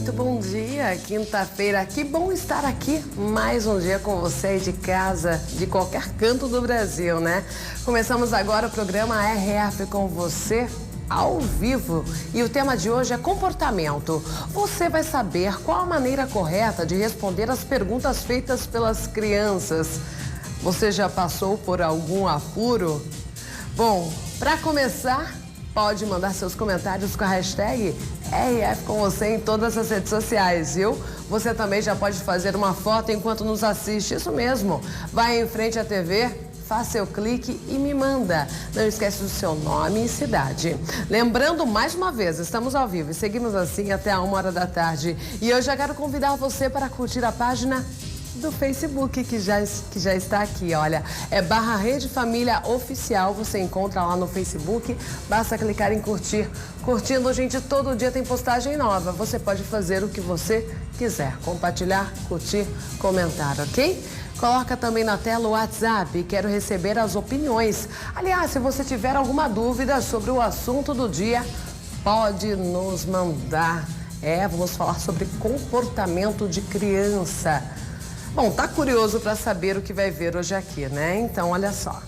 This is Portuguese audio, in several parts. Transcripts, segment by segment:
muito bom dia. Quinta-feira, que bom estar aqui mais um dia com você de casa, de qualquer canto do Brasil, né? Começamos agora o programa RF com você ao vivo e o tema de hoje é comportamento. Você vai saber qual a maneira correta de responder as perguntas feitas pelas crianças. Você já passou por algum apuro? Bom, para começar, pode mandar seus comentários com a hashtag RF com você em todas as redes sociais, viu? Você também já pode fazer uma foto enquanto nos assiste, isso mesmo. Vai em frente à TV, faça seu clique e me manda. Não esquece do seu nome e cidade. Lembrando, mais uma vez, estamos ao vivo e seguimos assim até a 1h da tarde. E eu já quero convidar você para curtir a página do Facebook, que já está aqui, olha, é /Rede Família Oficial, você encontra lá no Facebook, basta clicar em curtir. Curtindo, gente, todo dia tem postagem nova, você pode fazer o que você quiser, compartilhar, curtir, comentar, ok? Coloca também na tela o WhatsApp, quero receber as opiniões. Aliás, se você tiver alguma dúvida sobre o assunto do dia, pode nos mandar. Vamos falar sobre comportamento de criança. Bom, tá curioso para saber o que vai ver hoje aqui, né? Então, olha só.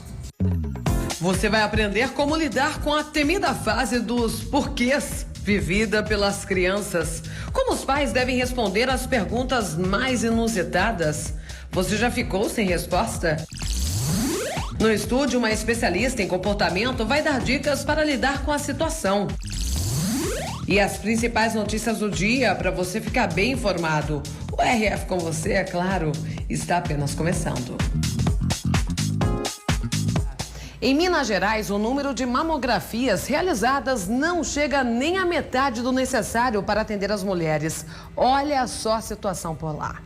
Você vai aprender como lidar com a temida fase dos porquês vivida pelas crianças. Como os pais devem responder às perguntas mais inusitadas. Você já ficou sem resposta? No estúdio, uma especialista em comportamento vai dar dicas para lidar com a situação. E as principais notícias do dia para você ficar bem informado. O RF com você, é claro, está apenas começando. Em Minas Gerais, o número de mamografias realizadas não chega nem à metade do necessário para atender as mulheres. Olha só a situação por lá.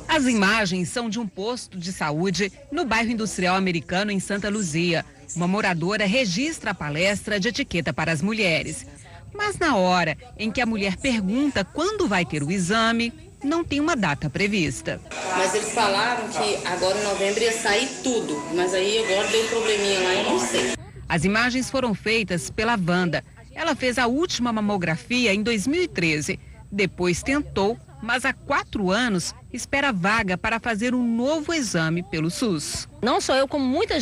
As imagens são de um posto de saúde no bairro Industrial Americano, em Santa Luzia. Uma moradora registra a palestra de etiqueta para as mulheres. Mas na hora em que a mulher pergunta quando vai ter o exame, não tem uma data prevista. Mas eles falaram que agora em novembro ia sair tudo, mas aí agora deu um probleminha lá, eu não sei. As imagens foram feitas pela Wanda. Ela fez a última mamografia em 2013. Depois tentou, mas há 4 anos espera vaga para fazer um novo exame pelo SUS. Não sou eu, como muita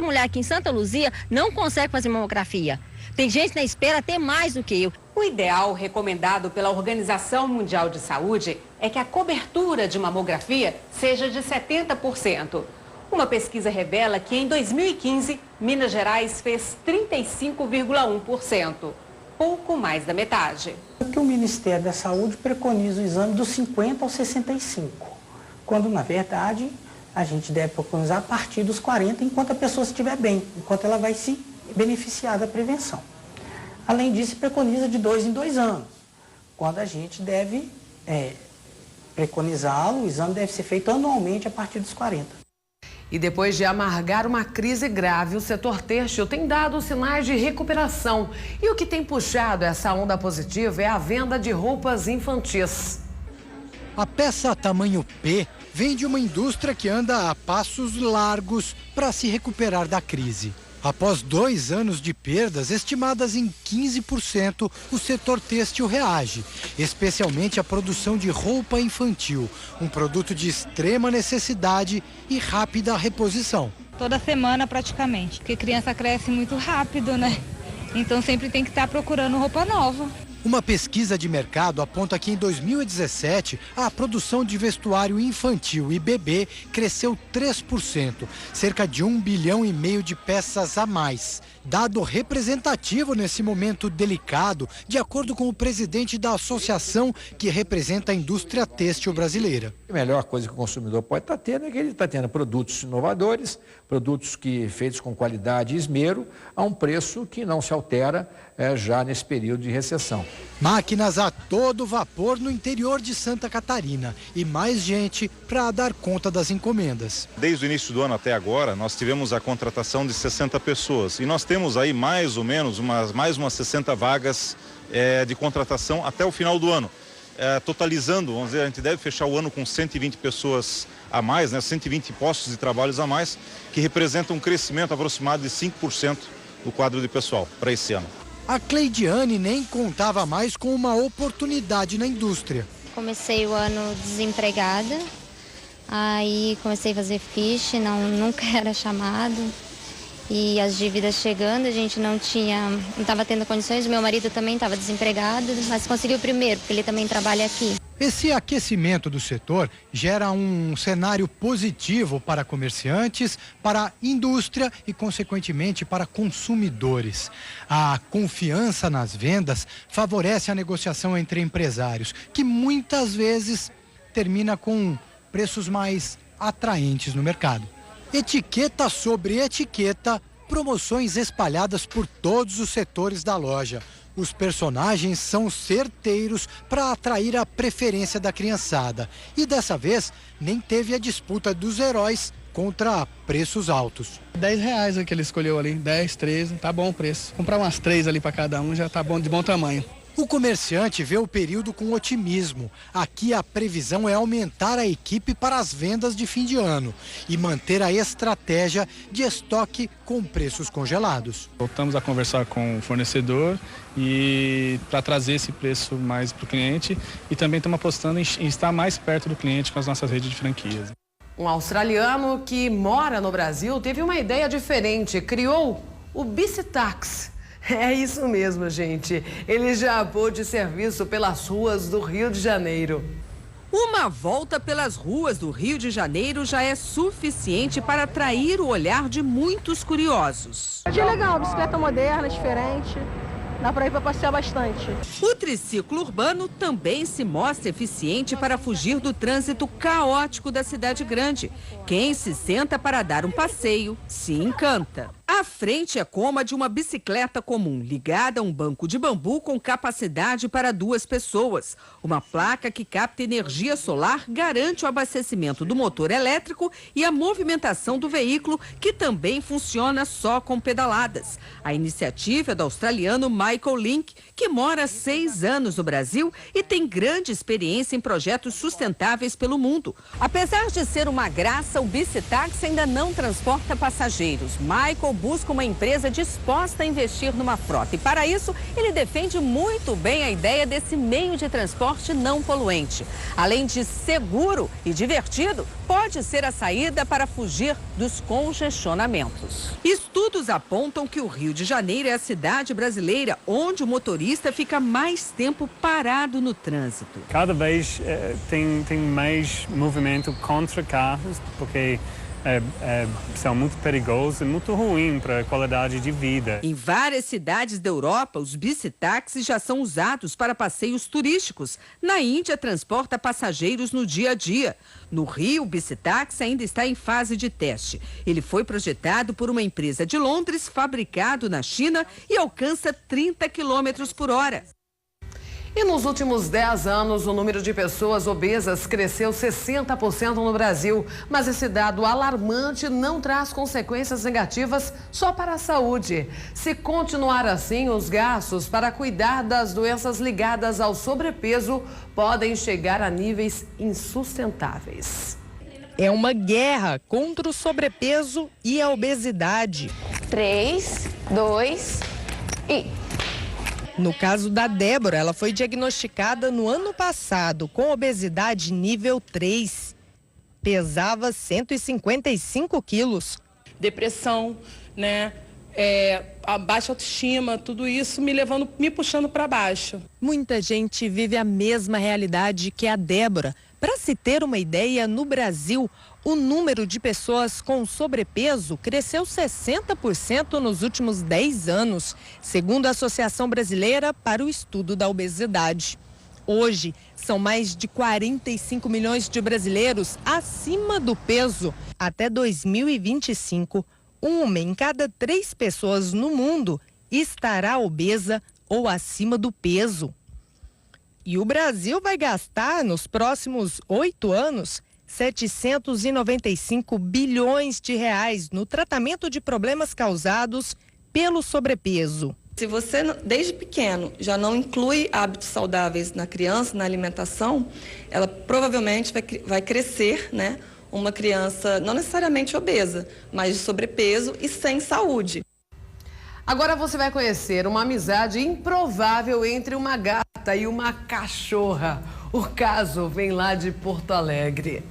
mulher aqui em Santa Luzia não consegue fazer mamografia. Tem gente na espera até mais do que eu. O ideal recomendado pela Organização Mundial de Saúde é que a cobertura de mamografia seja de 70%. Uma pesquisa revela que em 2015, Minas Gerais fez 35,1%, pouco mais da metade. Porque o Ministério da Saúde preconiza o exame dos 50 aos 65, quando na verdade a gente deve preconizar a partir dos 40, enquanto a pessoa estiver bem, enquanto ela vai se beneficiar da prevenção. Além disso, preconiza de 2 em 2 anos, quando a gente deve preconizá-lo, o exame deve ser feito anualmente a partir dos 40. E depois de amargar uma crise grave, o setor têxtil tem dado sinais de recuperação. E o que tem puxado essa onda positiva é a venda de roupas infantis. A peça tamanho P vem de uma indústria que anda a passos largos para se recuperar da crise. Após 2 anos de perdas estimadas em 15%, o setor têxtil reage, especialmente a produção de roupa infantil, um produto de extrema necessidade e rápida reposição. Toda semana praticamente, porque criança cresce muito rápido, né? Então sempre tem que estar procurando roupa nova. Uma pesquisa de mercado aponta que em 2017 a produção de vestuário infantil e bebê cresceu 3%, cerca de 1,5 bilhão de peças a mais. Dado representativo nesse momento delicado, de acordo com o presidente da associação que representa a indústria têxtil brasileira. A melhor coisa que o consumidor pode estar tendo é que ele está tendo produtos inovadores, produtos feitos com qualidade e esmero, a um preço que não se altera já nesse período de recessão. Máquinas a todo vapor no interior de Santa Catarina e mais gente para dar conta das encomendas. Desde o início do ano até agora, nós tivemos a contratação de 60 pessoas e nós temos aí mais ou menos mais umas 60 vagas de contratação até o final do ano. Totalizando, vamos dizer, a gente deve fechar o ano com 120 pessoas a mais, 120 postos de trabalho a mais, que representam um crescimento aproximado de 5% do quadro de pessoal para esse ano. A Cleidiane nem contava mais com uma oportunidade na indústria. Comecei o ano desempregada, aí comecei a fazer fiche, nunca era chamado. E as dívidas chegando, a gente não estava tendo condições, meu marido também estava desempregado, mas conseguiu primeiro, porque ele também trabalha aqui. Esse aquecimento do setor gera um cenário positivo para comerciantes, para a indústria e, consequentemente, para consumidores. A confiança nas vendas favorece a negociação entre empresários, que muitas vezes termina com preços mais atraentes no mercado. Etiqueta sobre etiqueta, promoções espalhadas por todos os setores da loja. Os personagens são certeiros para atrair a preferência da criançada. E dessa vez, nem teve a disputa dos heróis contra preços altos. R$10 que ele escolheu ali, 10, 13, tá bom o preço. Comprar umas 3 ali para cada um já tá bom, de bom tamanho. O comerciante vê o período com otimismo. Aqui a previsão é aumentar a equipe para as vendas de fim de ano e manter a estratégia de estoque com preços congelados. Voltamos a conversar com o fornecedor e para trazer esse preço mais para o cliente, e também estamos apostando em estar mais perto do cliente com as nossas redes de franquias. Um australiano que mora no Brasil teve uma ideia diferente, criou o Bicitaxi. É isso mesmo, gente. Ele já pôde serviço pelas ruas do Rio de Janeiro. Uma volta pelas ruas do Rio de Janeiro já é suficiente para atrair o olhar de muitos curiosos. Que legal, bicicleta moderna, diferente. Dá para ir para passear bastante. O triciclo urbano também se mostra eficiente para fugir do trânsito caótico da cidade grande. Quem se senta para dar um passeio se encanta. A frente é como a de uma bicicleta comum, ligada a um banco de bambu com capacidade para 2 pessoas. Uma placa que capta energia solar garante o abastecimento do motor elétrico e a movimentação do veículo, que também funciona só com pedaladas. A iniciativa é do australiano Michael Link, que mora há 6 anos no Brasil e tem grande experiência em projetos sustentáveis pelo mundo. Apesar de ser uma graça, o Bicitaxi ainda não transporta passageiros. Michael busca uma empresa disposta a investir numa frota e, para isso, ele defende muito bem a ideia desse meio de transporte não poluente. Além de seguro e divertido, pode ser a saída para fugir dos congestionamentos. Estudos apontam que o Rio de Janeiro é a cidade brasileira onde o motorista fica mais tempo parado no trânsito. Cada vez tem mais movimento contra carros, porque são muito perigosos e muito ruins para a qualidade de vida. Em várias cidades da Europa, os bicitaxis já são usados para passeios turísticos. Na Índia, transporta passageiros no dia a dia. No Rio, o bicitaxi ainda está em fase de teste. Ele foi projetado por uma empresa de Londres, fabricado na China e alcança 30 km por hora. E nos últimos 10 anos, o número de pessoas obesas cresceu 60% no Brasil. Mas esse dado alarmante não traz consequências negativas só para a saúde. Se continuar assim, os gastos para cuidar das doenças ligadas ao sobrepeso podem chegar a níveis insustentáveis. É uma guerra contra o sobrepeso e a obesidade. 3, 2 e... No caso da Débora, ela foi diagnosticada no ano passado com obesidade nível 3. Pesava 155 quilos. Depressão, né? A baixa autoestima, tudo isso me puxando para baixo. Muita gente vive a mesma realidade que a Débora. Para se ter uma ideia, no Brasil, o número de pessoas com sobrepeso cresceu 60% nos últimos 10 anos, segundo a Associação Brasileira para o Estudo da Obesidade. Hoje, são mais de 45 milhões de brasileiros acima do peso. Até 2025, uma em cada 3 pessoas no mundo estará obesa ou acima do peso. E o Brasil vai gastar, nos próximos 8 anos, 795 bilhões de reais no tratamento de problemas causados pelo sobrepeso. Se você, desde pequeno, já não inclui hábitos saudáveis na criança, na alimentação, ela provavelmente vai crescer, né? Uma criança não necessariamente obesa, mas de sobrepeso e sem saúde. Agora você vai conhecer uma amizade improvável entre uma gata e uma cachorra. O caso vem lá de Porto Alegre.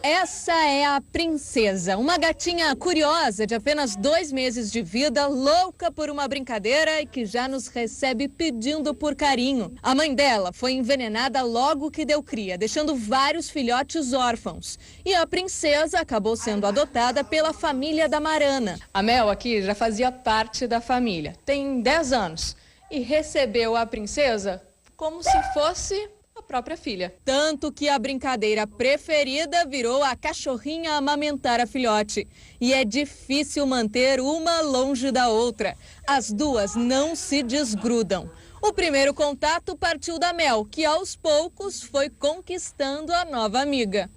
Essa é a Princesa, uma gatinha curiosa de apenas 2 meses de vida, louca por uma brincadeira e que já nos recebe pedindo por carinho. A mãe dela foi envenenada logo que deu cria, deixando vários filhotes órfãos. E a Princesa acabou sendo adotada pela família da Marana. A Mel aqui já fazia parte da família, tem 10 anos e recebeu a Princesa como se fosse a própria filha. Tanto que a brincadeira preferida virou a cachorrinha amamentar a filhote. E é difícil manter uma longe da outra. As duas não se desgrudam. O primeiro contato partiu da Mel, que aos poucos foi conquistando a nova amiga.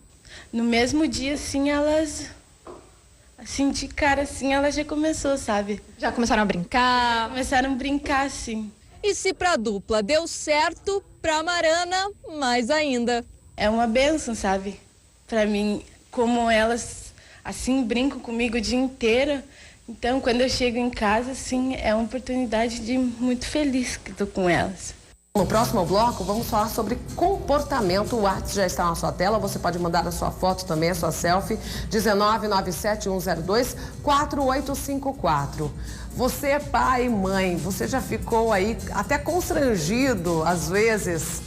No mesmo dia, assim, elas... Assim, de cara, assim, ela já começou, sabe? Já começaram a brincar? Começaram a brincar, sim. E se pra dupla deu certo, pra Marana, mais ainda. É uma bênção, sabe? Pra mim, como elas, assim, brincam comigo o dia inteiro. Então, quando eu chego em casa, assim, é uma oportunidade de muito feliz que tô com elas. No próximo bloco, vamos falar sobre comportamento. O WhatsApp já está na sua tela. Você pode mandar a sua foto também, a sua selfie. 19971024854. Você é pai e mãe. Você já ficou aí até constrangido, às vezes,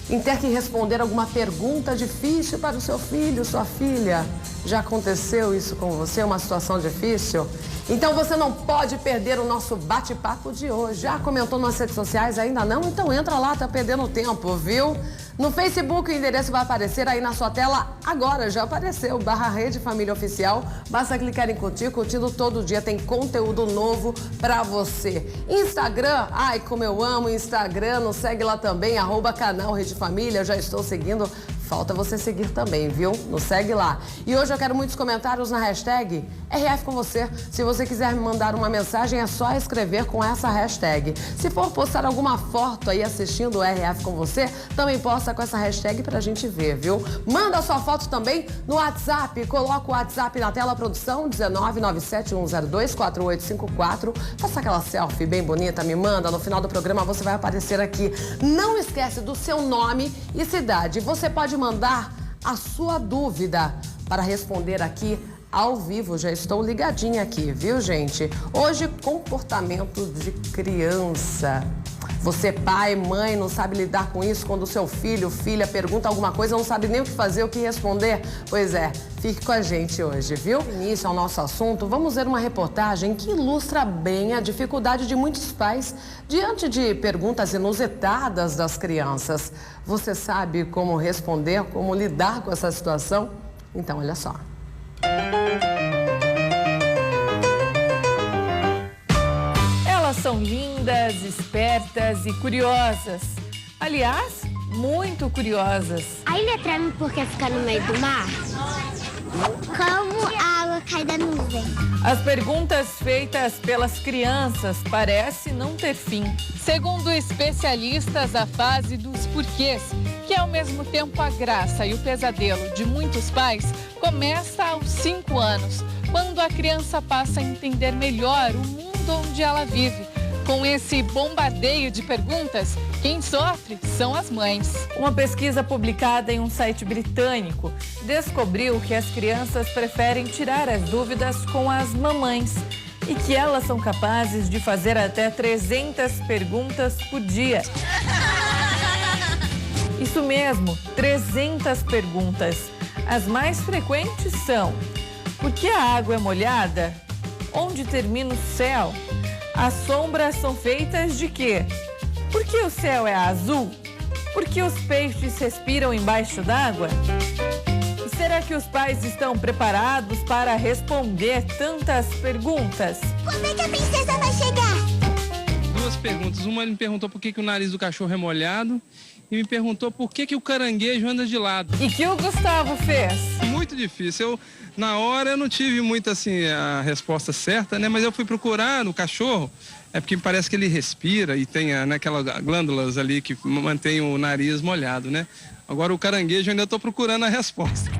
em ter que responder alguma pergunta difícil para o seu filho, sua filha? Já aconteceu isso com você? Uma situação difícil? Então você não pode perder o nosso bate-papo de hoje. Já comentou nas redes sociais? Ainda não? Então entra lá, tá perdendo tempo, viu? No Facebook o endereço vai aparecer aí na sua tela agora, já apareceu, /Rede Família Oficial. Basta clicar em curtir, curtindo todo dia, tem conteúdo novo pra você. Instagram, ai como eu amo Instagram, nos segue lá também, @canal Rede Família, já estou seguindo. Falta você seguir também, viu? Nos segue lá. E hoje eu quero muitos comentários na hashtag RF com você. Se você quiser me mandar uma mensagem, é só escrever com essa hashtag. Se for postar alguma foto aí assistindo o RF com você, também posta com essa hashtag pra gente ver, viu? Manda sua foto também no WhatsApp. Coloca o WhatsApp na tela, produção, 19971024854. Faça aquela selfie bem bonita, me manda. No final do programa você vai aparecer aqui. Não esquece do seu nome e cidade. Você pode mandar a sua dúvida para responder aqui ao vivo. Já estou ligadinha aqui, viu, gente? Hoje, comportamento de criança. Você, pai, mãe, não sabe lidar com isso quando o seu filho, filha pergunta alguma coisa, não sabe nem o que fazer, o que responder? Pois é, fique com a gente hoje, viu? Início ao nosso assunto, vamos ver uma reportagem que ilustra bem a dificuldade de muitos pais diante de perguntas inusitadas das crianças. Você sabe como responder, como lidar com essa situação? Então, olha só. Elas são lindas, espertas e curiosas. Aliás, muito curiosas. A ilha treme porque fica no meio do mar? Como a água cai da nuvem? As perguntas feitas pelas crianças parecem não ter fim. Segundo especialistas, a fase dos porquês, que é ao mesmo tempo a graça e o pesadelo de muitos pais, começa aos 5 anos, quando a criança passa a entender melhor o mundo onde ela vive. Com esse bombardeio de perguntas, quem sofre são as mães. Uma pesquisa publicada em um site britânico descobriu que as crianças preferem tirar as dúvidas com as mamães e que elas são capazes de fazer até 300 perguntas por dia. Isso mesmo, 300 perguntas. As mais frequentes são: por que a água é molhada? Onde termina o céu? As sombras são feitas de quê? Por que o céu é azul? Por que os peixes respiram embaixo d'água? E será que os pais estão preparados para responder tantas perguntas? Quando é que a princesa vai chegar? Duas perguntas. Uma, ele me perguntou por que o nariz do cachorro é molhado e me perguntou por que o caranguejo anda de lado. E que o Gustavo fez? Muito difícil. Na hora eu não tive muito assim a resposta certa, né? Mas eu fui procurar no cachorro, porque parece que ele respira e tem aquelas glândulas ali que mantém o nariz molhado, né? Agora o caranguejo eu ainda estou procurando a resposta.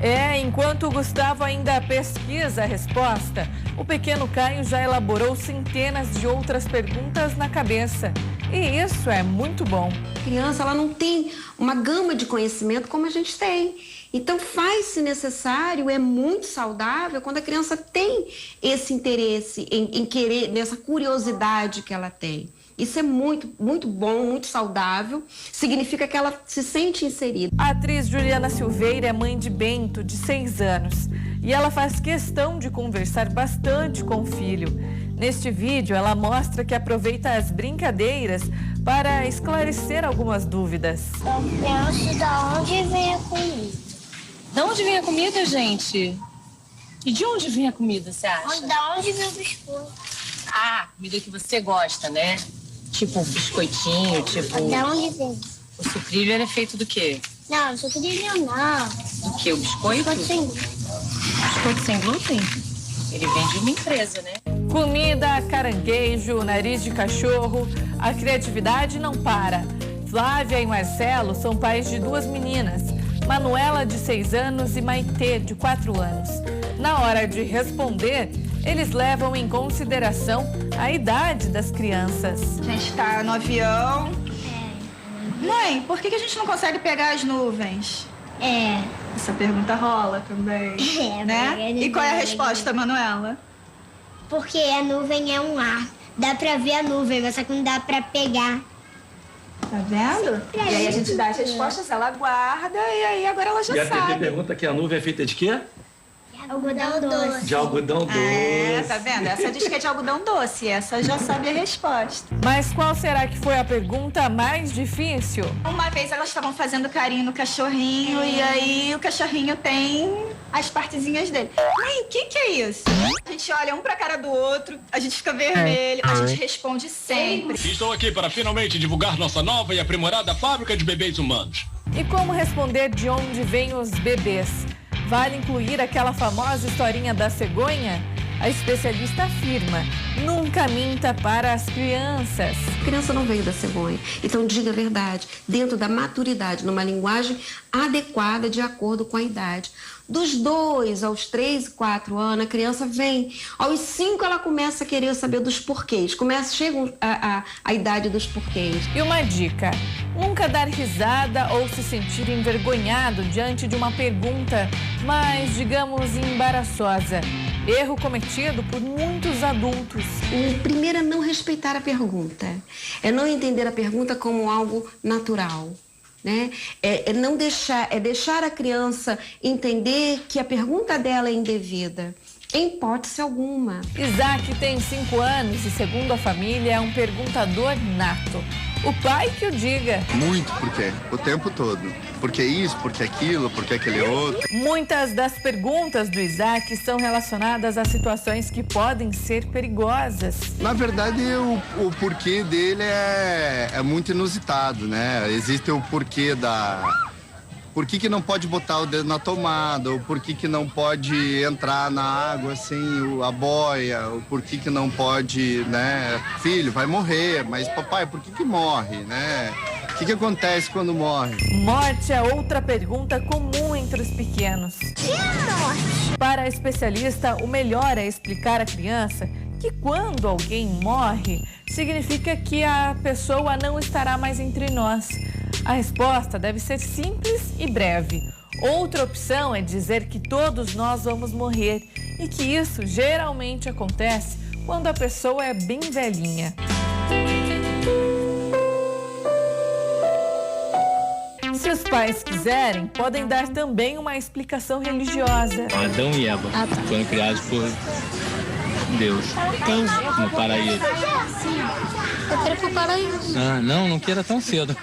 Enquanto o Gustavo ainda pesquisa a resposta, o pequeno Caio já elaborou centenas de outras perguntas na cabeça. E isso é muito bom. A criança, ela não tem uma gama de conhecimento como a gente tem. Então, faz-se necessário, é muito saudável quando a criança tem esse interesse em querer, nessa curiosidade que ela tem. Isso é muito, muito bom, muito saudável. Significa que ela se sente inserida. A atriz Juliana Silveira é mãe de Bento, de 6 anos. E ela faz questão de conversar bastante com o filho. Neste vídeo, ela mostra que aproveita as brincadeiras para esclarecer algumas dúvidas. Eu penso de onde vem a comida. De onde vem a comida, gente? E de onde vem a comida, você acha? Da onde vem o biscoito? Ah, comida que você gosta, né? Tipo um biscoitinho, tipo... Da onde vem? O sucrilho, ele é feito do quê? Não, sucrilho não. Do quê? O biscoito? Biscoito sem glúten. Biscoito sem glúten? Ele vem de uma empresa, né? Comida, caranguejo, nariz de cachorro, a criatividade não para. Flávia e Marcelo são pais de 2 meninas, Manuela, de 6 anos, e Maitê, de 4 anos. Na hora de responder, eles levam em consideração a idade das crianças. A gente está no avião. Mãe, por que a gente não consegue pegar as nuvens? Essa pergunta rola também. Né? E qual é a resposta, Manuela? Porque a nuvem é um ar. Dá pra ver a nuvem, mas só que não dá pra pegar. Tá vendo? E aí a gente dá as respostas, ela guarda e aí agora ela já sabe. E a TT pergunta que a nuvem é feita de quê? Algodão doce. De algodão doce. Tá vendo? Essa diz que é de algodão doce, essa já sabe a resposta. Mas qual será que foi a pergunta mais difícil? Uma vez elas estavam fazendo carinho no cachorrinho e aí o cachorrinho tem as partezinhas dele. Mãe, o que é isso? A gente olha um pra cara do outro, a gente fica vermelho, a gente responde sempre. Estou aqui para finalmente divulgar nossa nova e aprimorada fábrica de bebês humanos. E como responder de onde vêm os bebês? Vale incluir aquela famosa historinha da cegonha? A especialista afirma, nunca minta para as crianças. A criança não veio da cegonha, então diga a verdade, dentro da maturidade, numa linguagem adequada de acordo com a idade. Dos 2 aos 3 e 4 anos, a criança vem. Aos 5 ela começa a querer saber dos porquês, chega a idade dos porquês. E uma dica, nunca dar risada ou se sentir envergonhado diante de uma pergunta mais, digamos, embaraçosa. Erro cometido por muitos adultos. O primeiro é não respeitar a pergunta, é não entender a pergunta como algo natural. Né? Deixar a criança entender que a pergunta dela é indevida, em hipótese alguma. Isaac tem 5 anos e, segundo a família, é um perguntador nato. O pai que o diga. Muito porquê, o tempo todo. Por que isso, por que aquilo, por que aquele outro? Muitas das perguntas do Isaac são relacionadas a situações que podem ser perigosas. Na verdade, o porquê dele é muito inusitado, né? Existe o porquê Por que não pode botar o dedo na tomada? Ou por que não pode entrar na água sem a boia? Ou por que não pode, né? Filho, vai morrer, mas papai, por que morre, né? O que acontece quando morre? Morte é outra pergunta comum entre os pequenos. Para a especialista, o melhor é explicar à criança que quando alguém morre, significa que a pessoa não estará mais entre nós. A resposta deve ser simples e breve. Outra opção é dizer que todos nós vamos morrer e que isso geralmente acontece quando a pessoa é bem velhinha. Se os pais quiserem, podem dar também uma explicação religiosa. Adão e Eva foram criados por Deus. Entendi. No paraíso. Eu quero pro paraíso. Não queira tão cedo.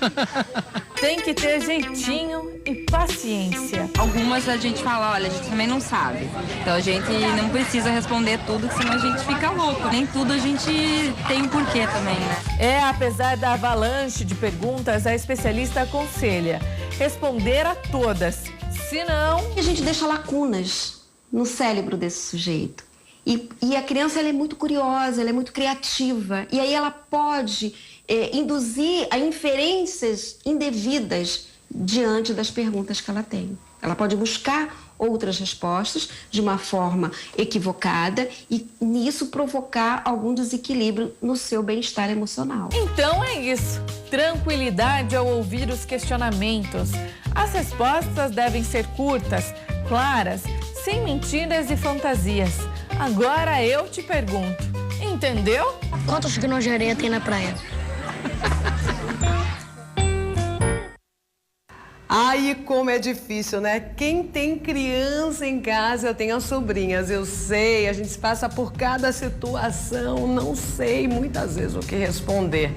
Tem que ter jeitinho e paciência. Algumas a gente fala, olha, a gente também não sabe. Então a gente não precisa responder tudo, senão a gente fica louco. Nem tudo a gente tem um porquê também, né? Apesar da avalanche de perguntas, a especialista aconselha responder a todas. Senão... A gente deixa lacunas no cérebro desse sujeito. E a criança ela é muito curiosa, ela é muito criativa. E aí ela pode induzir a inferências indevidas diante das perguntas que ela tem. Ela pode buscar outras respostas de uma forma equivocada e nisso provocar algum desequilíbrio no seu bem-estar emocional. Então é isso. Tranquilidade ao ouvir os questionamentos. As respostas devem ser curtas, claras, sem mentiras e fantasias. Agora eu te pergunto, entendeu? Quantos grãos de areia tem na praia? Ai, como é difícil, né? Quem tem criança em casa, eu tenho as sobrinhas, eu sei, a gente passa por cada situação, não sei muitas vezes o que responder.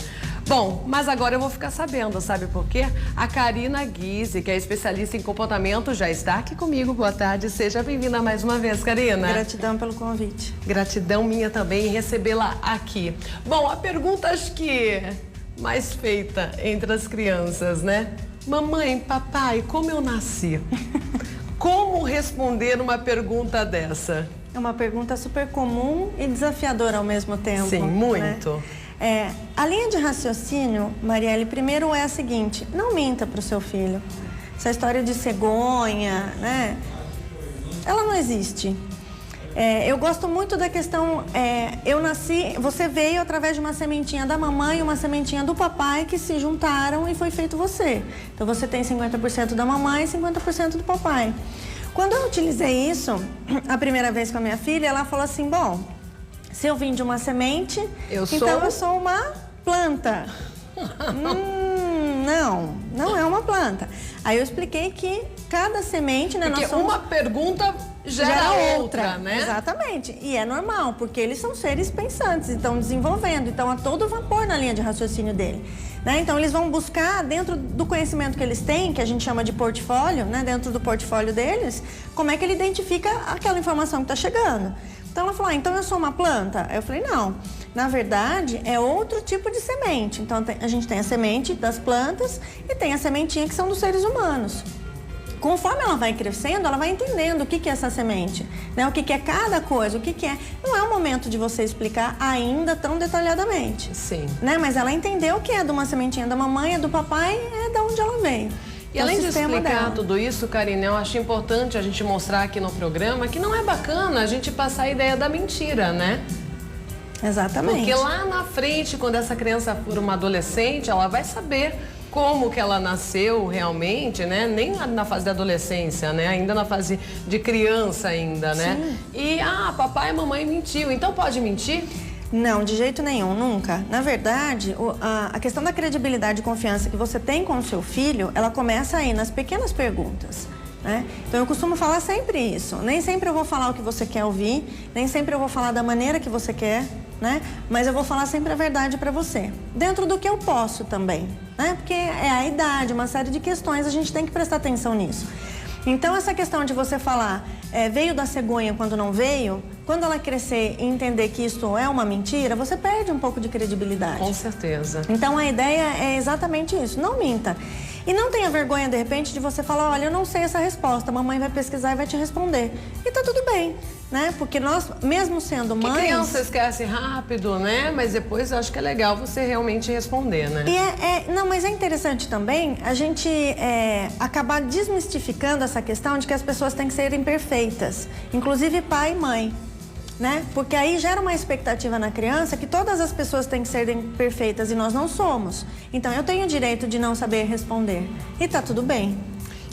Bom, mas agora eu vou ficar sabendo, sabe por quê? A Karina Guise, que é especialista em comportamento, já está aqui comigo. Boa tarde, seja bem-vinda mais uma vez, Karina. Gratidão pelo convite. Gratidão minha também em recebê-la aqui. Bom, a pergunta acho que mais feita entre as crianças, né? Mamãe, papai, como eu nasci? Como responder uma pergunta dessa? É uma pergunta super comum e desafiadora ao mesmo tempo. Sim, muito. Né? A linha de raciocínio, Marielle, primeiro é a seguinte: não minta para o seu filho. Essa história de cegonha, né? Ela não existe. Eu gosto muito da questão, eu nasci, você veio através de uma sementinha da mamãe e uma sementinha do papai que se juntaram e foi feito você. Então você tem 50% da mamãe e 50% do papai. Quando eu utilizei isso, a primeira vez com a minha filha, ela falou assim, bom, se eu vim de uma semente, eu sou uma planta. Não é uma planta. Aí eu expliquei que cada semente, né? Porque uma pergunta gera outra, né? Exatamente. E é normal, porque eles são seres pensantes, estão desenvolvendo, então há todo vapor na linha de raciocínio dele. Né? Então eles vão buscar, dentro do conhecimento que eles têm, que a gente chama de portfólio, né? Dentro do portfólio deles, como é que ele identifica aquela informação que está chegando. Então ela falou, então eu sou uma planta? Aí eu falei, não. Na verdade, é outro tipo de semente. Então a gente tem a semente das plantas e tem a sementinha que são dos seres humanos. Conforme ela vai crescendo, ela vai entendendo o que é essa semente, né? O que é cada coisa, o que é. Não é o momento de você explicar ainda tão detalhadamente. Sim. Né? Mas ela entendeu o que é de uma sementinha da mamãe, é do papai, é de onde ela veio. E além de explicar tudo isso, Karina, eu acho importante a gente mostrar aqui no programa que não é bacana a gente passar a ideia da mentira, né? Exatamente. Porque lá na frente, quando essa criança for uma adolescente, ela vai saber como que ela nasceu realmente, né? Nem na fase da adolescência, né? Ainda na fase de criança ainda, né? Sim. E, papai e mamãe mentiu, então pode mentir? Não, de jeito nenhum, nunca. Na verdade, a questão da credibilidade e confiança que você tem com o seu filho, ela começa aí nas pequenas perguntas. Né? Então eu costumo falar sempre isso. Nem sempre eu vou falar o que você quer ouvir, nem sempre eu vou falar da maneira que você quer, né? Mas eu vou falar sempre a verdade para você. Dentro do que eu posso também, né? Porque é a idade, uma série de questões, a gente tem que prestar atenção nisso. Então essa questão de você falar veio da cegonha quando não veio, quando ela crescer e entender que isso é uma mentira, você perde um pouco de credibilidade. Com certeza. Então a ideia é exatamente isso, não minta. E não tenha vergonha, de repente, de você falar, olha, eu não sei essa resposta, a mamãe vai pesquisar e vai te responder. E tá tudo bem, né? Porque nós, mesmo sendo mães... Que criança esquece rápido, né? Mas depois eu acho que é legal você realmente responder, né? E não, mas é interessante também a gente acabar desmistificando essa questão de que as pessoas têm que serem perfeitas, inclusive pai e mãe. Né? Porque aí gera uma expectativa na criança que todas as pessoas têm que serem perfeitas e nós não somos. Então eu tenho o direito de não saber responder. E tá tudo bem.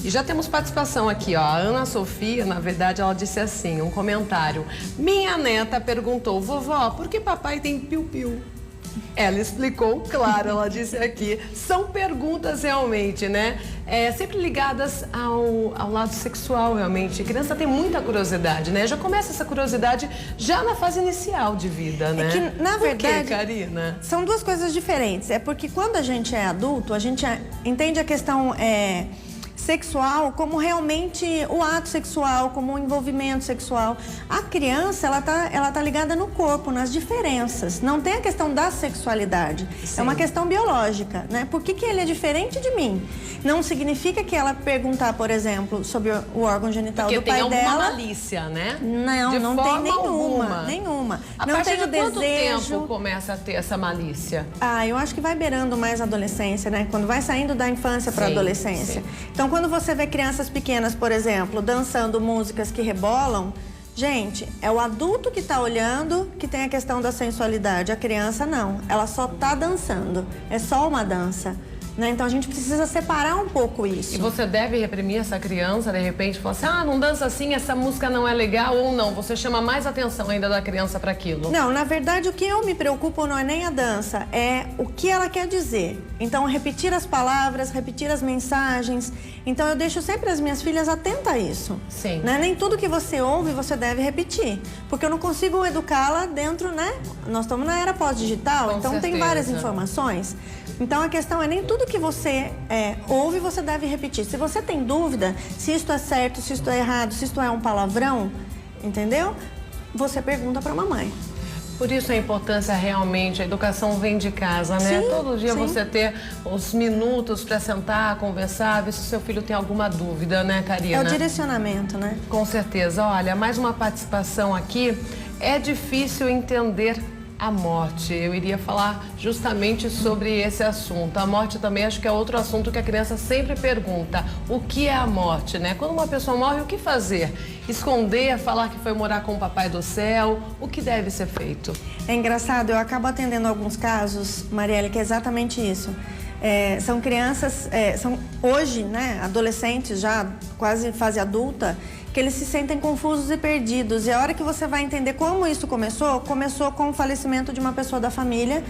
E já temos participação aqui, ó. A Ana Sofia, na verdade, ela disse assim, um comentário. Minha neta perguntou, vovó, por que papai tem piu-piu? Ela explicou, claro, ela disse aqui. São perguntas realmente, né? Sempre ligadas ao lado sexual, realmente. A criança tem muita curiosidade, né? Já começa essa curiosidade já na fase inicial de vida, né? É que, na verdade, por quê, Karina? São duas coisas diferentes. É porque quando a gente é adulto, a gente entende a questão sexual como realmente o ato sexual, como o envolvimento sexual. A criança, ela tá ligada no corpo, nas diferenças. Não tem a questão da sexualidade. Sim. É uma questão biológica, né? Por que ele é diferente de mim? Não significa que ela perguntar, por exemplo, sobre o órgão genital do pai dela... Porque tem alguma malícia, né? Não tem nenhuma. A partir de quanto tempo começa a ter essa malícia? Eu acho que vai beirando mais a adolescência, né? Quando vai saindo da infância para a adolescência. Sim. Então, quando você vê crianças pequenas, por exemplo, dançando músicas que rebolam, gente, é o adulto que está olhando que tem a questão da sensualidade. A criança não, ela só está dançando, é só uma dança. Né? Então a gente precisa separar um pouco isso. E você deve reprimir essa criança, de repente, falar assim, não dança assim, essa música não é legal, ou não, você chama mais atenção ainda da criança para aquilo? Não, na verdade o que eu me preocupo não é nem a dança, é o que ela quer dizer. Então repetir as palavras, repetir as mensagens. Então eu deixo sempre as minhas filhas atentas a isso. Sim. Né? Nem tudo que você ouve você deve repetir, porque eu não consigo educá-la dentro, né? Nós estamos na era pós-digital, então certeza. Tem várias informações. Então a questão é nem tudo que você ouve você deve repetir. Se você tem dúvida se isto é certo, se isto é errado, se isto é um palavrão, entendeu? Você pergunta para a mamãe. Por isso a importância realmente, a educação vem de casa, né? Sim, todo dia sim. você ter os minutos para sentar, conversar, ver se o seu filho tem alguma dúvida, né, Karina? É o direcionamento, né? Com certeza. Olha, mais uma participação aqui. É difícil entender a morte. Eu iria falar justamente sobre esse assunto. A morte também acho que é outro assunto que a criança sempre pergunta. O que é a morte, né? Quando uma pessoa morre, o que fazer? Esconder, falar que foi morar com o papai do céu? O que deve ser feito? É engraçado, eu acabo atendendo alguns casos, Marielle, que é exatamente isso. São crianças, são hoje, né, adolescentes já, quase fase adulta, que eles se sentem confusos e perdidos. E a hora que você vai entender como isso começou com o falecimento de uma pessoa da família,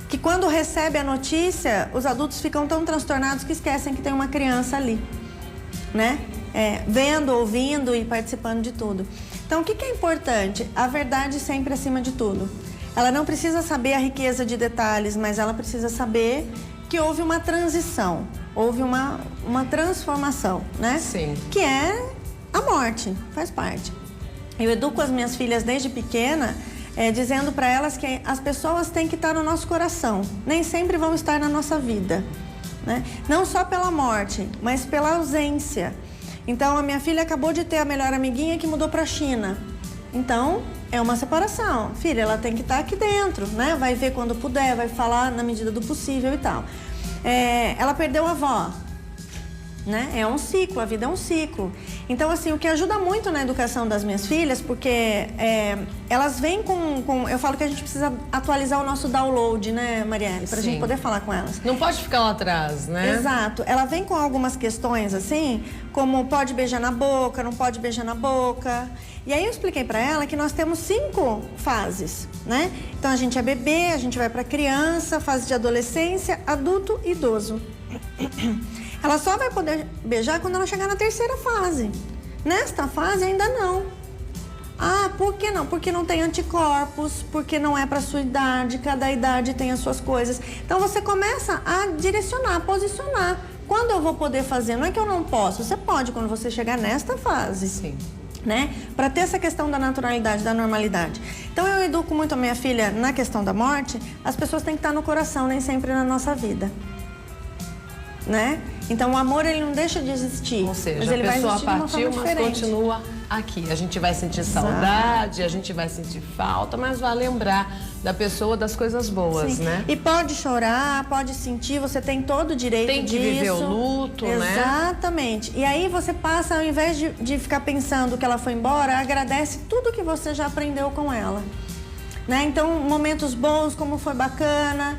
que quando recebe a notícia, os adultos ficam tão transtornados que esquecem que tem uma criança ali, né? Vendo, ouvindo e participando de tudo. Então, o que é importante? A verdade sempre acima de tudo. Ela não precisa saber a riqueza de detalhes, mas ela precisa saber que houve uma transição, houve uma transformação, né? Sim. Que é a morte, faz parte. Eu educo as minhas filhas desde pequena, dizendo para elas que as pessoas têm que estar no nosso coração, nem sempre vão estar na nossa vida, né? Não só pela morte, mas pela ausência. Então, a minha filha acabou de ter a melhor amiguinha que mudou para a China. Então, é uma separação. Filha, ela tem que estar aqui dentro, né? Vai ver quando puder, vai falar na medida do possível e tal. Ela perdeu a avó, né? É um ciclo, a vida é um ciclo. Então, assim, o que ajuda muito na educação das minhas filhas, porque elas vêm com... Eu falo que a gente precisa atualizar o nosso download, né, Marielle? Pra gente poder falar com elas. Não pode ficar lá atrás, né? Exato. Ela vem com algumas questões, assim, como pode beijar na boca, não pode beijar na boca. E aí eu expliquei pra ela que nós temos 5 fases, né? Então, a gente é bebê, a gente vai pra criança, fase de adolescência, adulto e idoso. Ela só vai poder beijar quando ela chegar na 3ª fase. Nesta fase, ainda não. Por que não? Porque não tem anticorpos, porque não é para sua idade, cada idade tem as suas coisas. Então, você começa a direcionar, a posicionar. Quando eu vou poder fazer? Não é que eu não posso, você pode quando você chegar nesta fase. Sim. Né? Para ter essa questão da naturalidade, da normalidade. Então, eu educo muito a minha filha na questão da morte. As pessoas têm que estar no coração, nem sempre na nossa vida. Né? Então o amor ele não deixa de existir. Ou seja, mas ele a pessoa vai partiu, mas diferente. Continua aqui. A gente vai sentir saudade, a gente vai sentir falta, mas vai lembrar da pessoa, das coisas boas, Sim. né? E pode chorar, pode sentir, você tem todo o direito disso. Tem que viver o luto, né? Exatamente. E aí você passa, ao invés de ficar pensando que ela foi embora, agradece tudo que você já aprendeu com ela. Né? Então, momentos bons, como foi bacana...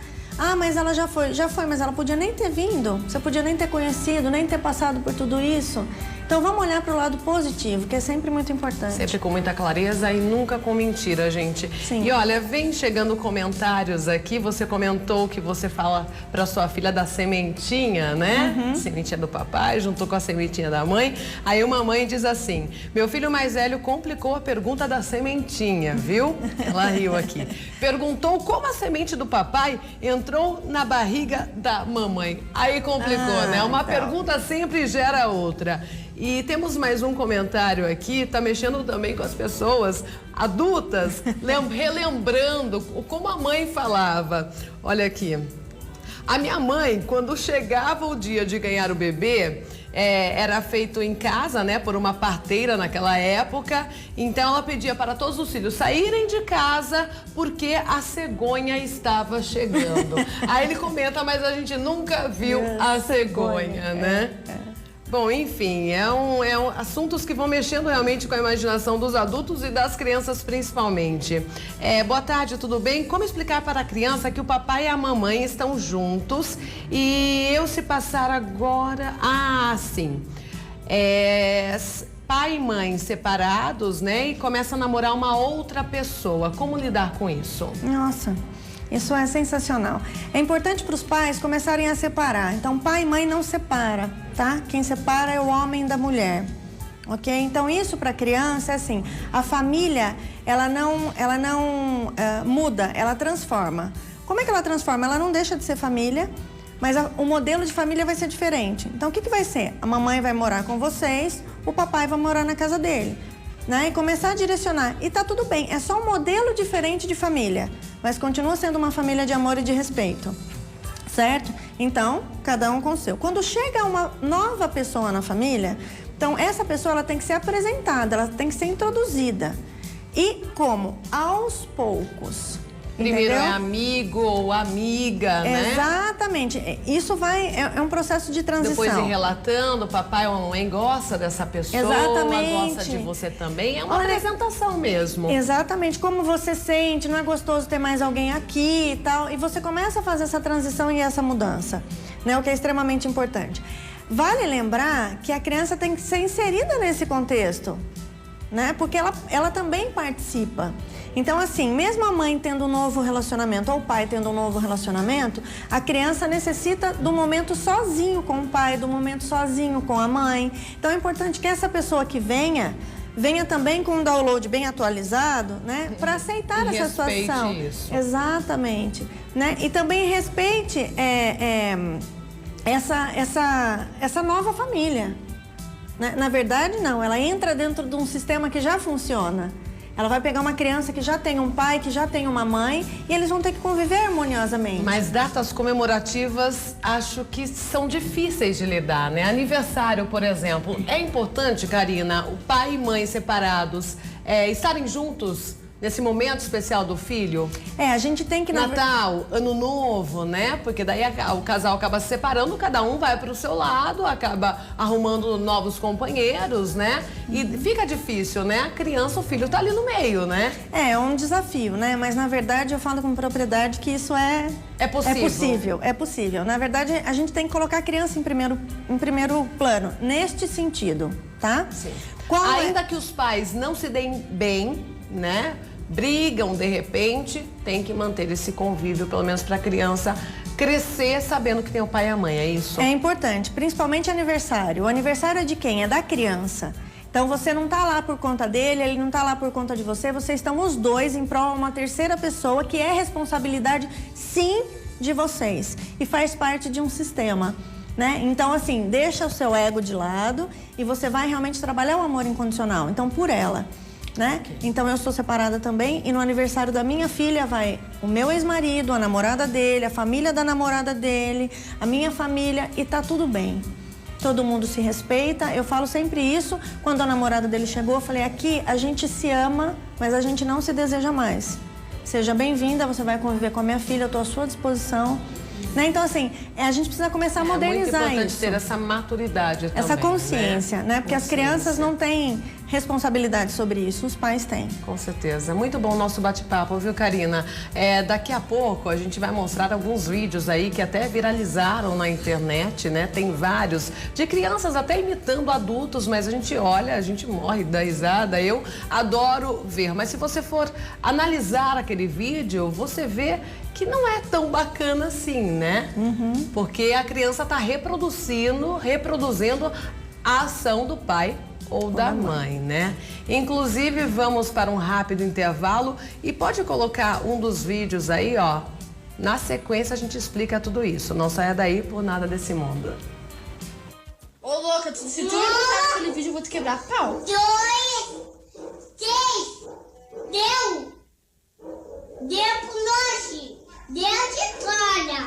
mas ela já foi, mas ela podia nem ter vindo, você podia nem ter conhecido, nem ter passado por tudo isso. Então vamos olhar para o lado positivo, que é sempre muito importante. Sempre com muita clareza e nunca com mentira, gente. Sim. E olha, vem chegando comentários aqui. Você comentou que você fala para sua filha da sementinha, né? Sementinha do papai, juntou com a sementinha da mãe. Aí uma mãe diz assim: meu filho mais velho complicou a pergunta da sementinha, viu? Ela riu aqui. Perguntou como a semente do papai entrou na barriga da mamãe. Aí complicou, né? Uma pergunta sempre gera outra. E temos mais um comentário aqui, tá mexendo também com as pessoas adultas, relembrando como a mãe falava. Olha aqui. A minha mãe, quando chegava o dia de ganhar o bebê, era feito em casa, né, por uma parteira naquela época. Então ela pedia para todos os filhos saírem de casa porque a cegonha estava chegando. Aí ele comenta, mas a gente nunca viu a cegonha, né? Bom, enfim, assuntos que vão mexendo realmente com a imaginação dos adultos e das crianças principalmente. Boa tarde, tudo bem? Como explicar para a criança que o papai e a mamãe estão juntos e eu se passar agora... Ah, sim. Pai e mãe separados, né? E começa a namorar uma outra pessoa. Como lidar com isso? Nossa... Isso é sensacional. É importante para os pais começarem a separar. Então, pai e mãe não separa, tá? Quem separa é o homem da mulher, ok? Então, isso para a criança é assim, a família, ela não muda, ela transforma. Como é que ela transforma? Ela não deixa de ser família, mas o modelo de família vai ser diferente. Então, o que vai ser? A mamãe vai morar com vocês, o papai vai morar na casa dele. Né? E começar a direcionar. E tá tudo bem, é só um modelo diferente de família, mas continua sendo uma família de amor e de respeito, certo? Então, cada um com o seu. Quando chega uma nova pessoa na família, então essa pessoa ela tem que ser apresentada, ela tem que ser introduzida. E como? Aos poucos. Primeiro entendeu? é amigo ou amiga, né? Exatamente. Isso é um processo de transição. Depois ir relatando, o papai ou a mamãe gosta dessa pessoa, exatamente. Gosta de você também. É uma apresentação mesmo. Exatamente. Como você sente, não é gostoso ter mais alguém aqui e tal. E você começa a fazer essa transição e essa mudança, né? O que é extremamente importante. Vale lembrar que a criança tem que ser inserida nesse contexto, né? Porque ela também participa. Então, assim, mesmo a mãe tendo um novo relacionamento ou o pai tendo um novo relacionamento, a criança necessita do momento sozinho com o pai, do momento sozinho com a mãe. Então, é importante que essa pessoa que venha também com um download bem atualizado, né? Para aceitar essa situação. Isso. Exatamente. Né? E também respeite essa nova família. Na verdade, não. Ela entra dentro de um sistema que já funciona. Ela vai pegar uma criança que já tem um pai, que já tem uma mãe, e eles vão ter que conviver harmoniosamente. Mas datas comemorativas, acho que são difíceis de lidar, né? Aniversário, por exemplo. É importante, Karina, o pai e mãe separados estarem juntos nesse momento especial do filho? A gente tem que... Natal, Ano Novo, né? Porque daí o casal acaba se separando, cada um vai pro seu lado, acaba arrumando novos companheiros, né? E fica difícil, né? A criança, o filho tá ali no meio, né? É um desafio, né? Mas, na verdade, eu falo com propriedade que isso é possível. É possível. Na verdade, a gente tem que colocar a criança em primeiro plano, neste sentido, tá? Sim. Ainda que os pais não se deem bem, né? Brigam de repente, tem que manter esse convívio, pelo menos para a criança crescer sabendo que tem o pai e a mãe, é isso? É importante, principalmente aniversário. O aniversário é de quem? É da criança. Então você não tá lá por conta dele, ele não tá lá por conta de você, vocês estão os dois em prol de uma terceira pessoa que é responsabilidade, sim, de vocês e faz parte de um sistema. Né? Então, assim, deixa o seu ego de lado e você vai realmente trabalhar o amor incondicional. Então, por ela. Né? Então eu sou separada também e no aniversário da minha filha vai o meu ex-marido, a namorada dele, a família da namorada dele, a minha família e tá tudo bem. Todo mundo se respeita. Eu falo sempre isso. Quando a namorada dele chegou, eu falei, aqui a gente se ama, mas a gente não se deseja mais. Seja bem-vinda, você vai conviver com a minha filha, eu tô à sua disposição. Né? Então, assim, a gente precisa começar a modernizar isso. É muito importante ter essa maturidade também, essa consciência, né? Porque as crianças não têm responsabilidade sobre isso, os pais têm. Com certeza. Muito bom o nosso bate-papo, viu, Karina? Daqui a pouco a gente vai mostrar alguns vídeos aí que até viralizaram na internet, né? Tem vários de crianças até imitando adultos, mas a gente olha, a gente morre da risada. Eu adoro ver, mas se você for analisar aquele vídeo, você vê que não é tão bacana assim, né? Porque a criança está reproduzindo a ação do pai ou da mãe, né? Inclusive, vamos para um rápido intervalo e pode colocar um dos vídeos aí, ó. Na sequência, a gente explica tudo isso. Não saia daí por nada desse mundo. Ô, louca, se tu não mostrar aquele vídeo, eu vou te quebrar pau. 2, 3, deu pro lanche, deu de glória.